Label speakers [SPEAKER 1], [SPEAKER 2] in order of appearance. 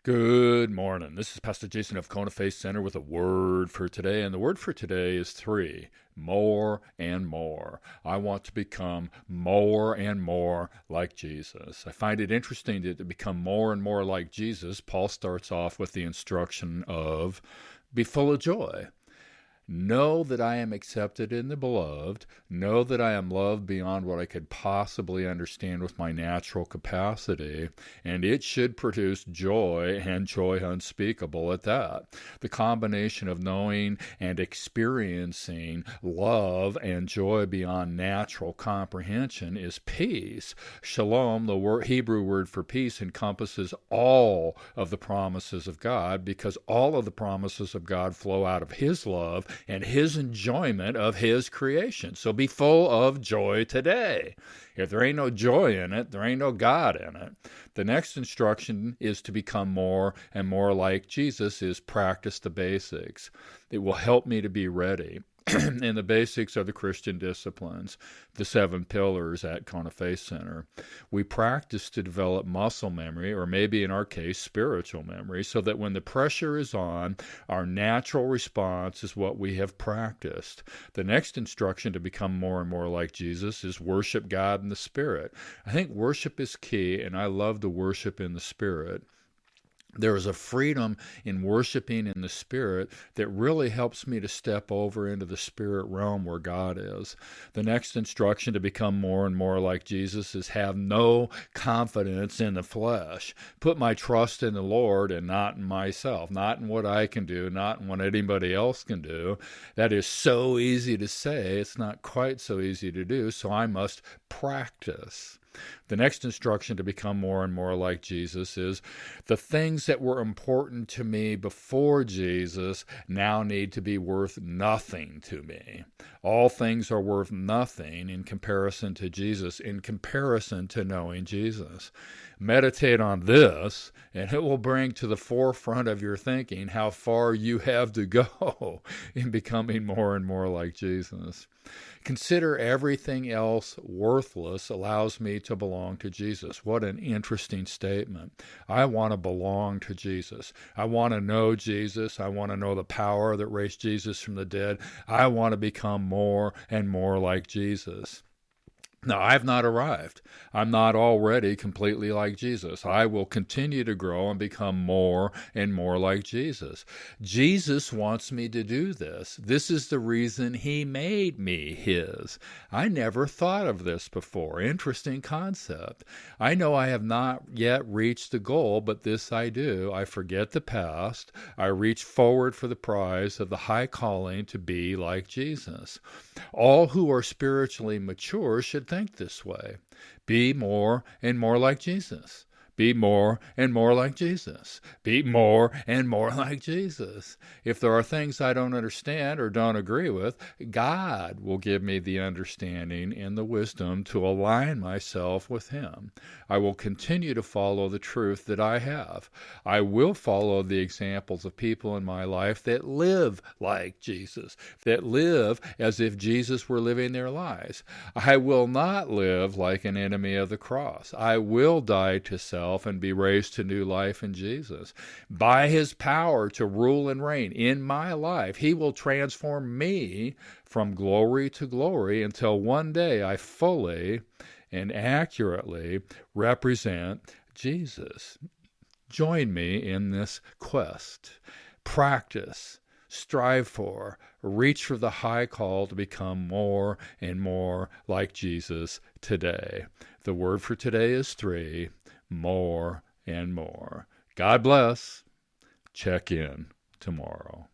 [SPEAKER 1] Good morning. This is Pastor Jason of Kona Faith Center with a word for today. And the word for today is three: more and more. I want to become more and more like Jesus. I find it interesting that to become more and more like Jesus, Paul starts off with the instruction of be full of joy. Know that I am accepted in the beloved. Know that I am loved beyond what I could possibly understand with my natural capacity. And it should produce joy, and joy unspeakable at that. The combination of knowing and experiencing love and joy beyond natural comprehension is peace. Shalom, the Hebrew word for peace, encompasses all of the promises of God, because all of the promises of God flow out of His love and His enjoyment of His creation. So be full of joy today. If there ain't no joy in it, there ain't no God in it. The next instruction is to become more and more like Jesus is practice the basics. It will help me to be ready. And the basics are the Christian disciplines, the 7 pillars at Kona Faith Center. We practice to develop muscle memory, or maybe in our case, spiritual memory, so that when the pressure is on, our natural response is what we have practiced. The next instruction to become more and more like Jesus is worship God in the Spirit. I think worship is key, and I love to worship in the Spirit. There is a freedom in worshiping in the Spirit that really helps me to step over into the spirit realm where God is. The next instruction to become more and more like Jesus is have no confidence in the flesh. Put my trust in the Lord and not in myself, not in what I can do, not in what anybody else can do. That is so easy to say. It's not quite so easy to do, so I must practice. The next instruction to become more and more like Jesus is the things that were important to me before Jesus now need to be worth nothing to me. All things are worth nothing in comparison to Jesus, in comparison to knowing Jesus. Meditate on this, and it will bring to the forefront of your thinking how far you have to go in becoming more and more like Jesus. Consider everything else worthless allows me to belong to Jesus. What an interesting statement. I want to belong to Jesus. I want to know Jesus. I want to know the power that raised Jesus from the dead. I want to become more and more like Jesus. Now, I've not arrived. I'm not already completely like Jesus. I will continue to grow and become more and more like Jesus. Jesus wants me to do this. This is the reason He made me His. I never thought of this before. Interesting concept. I know I have not yet reached the goal, but this I do. I forget the past. I reach forward for the prize of the high calling to be like Jesus. All who are spiritually mature should think this way. Be more and more like Jesus. Be more and more like Jesus. Be more and more like Jesus. If there are things I don't understand or don't agree with, God will give me the understanding and the wisdom to align myself with Him. I will continue to follow the truth that I have. I will follow the examples of people in my life that live like Jesus, that live as if Jesus were living their lives. I will not live like an enemy of the cross. I will die to self and be raised to new life in Jesus. By His power to rule and reign in my life, He will transform me from glory to glory until one day I fully and accurately represent Jesus. Join me in this quest. Practice, strive for, reach for the high call to become more and more like Jesus today. The word for today is 3: more and more. God bless. Check in tomorrow.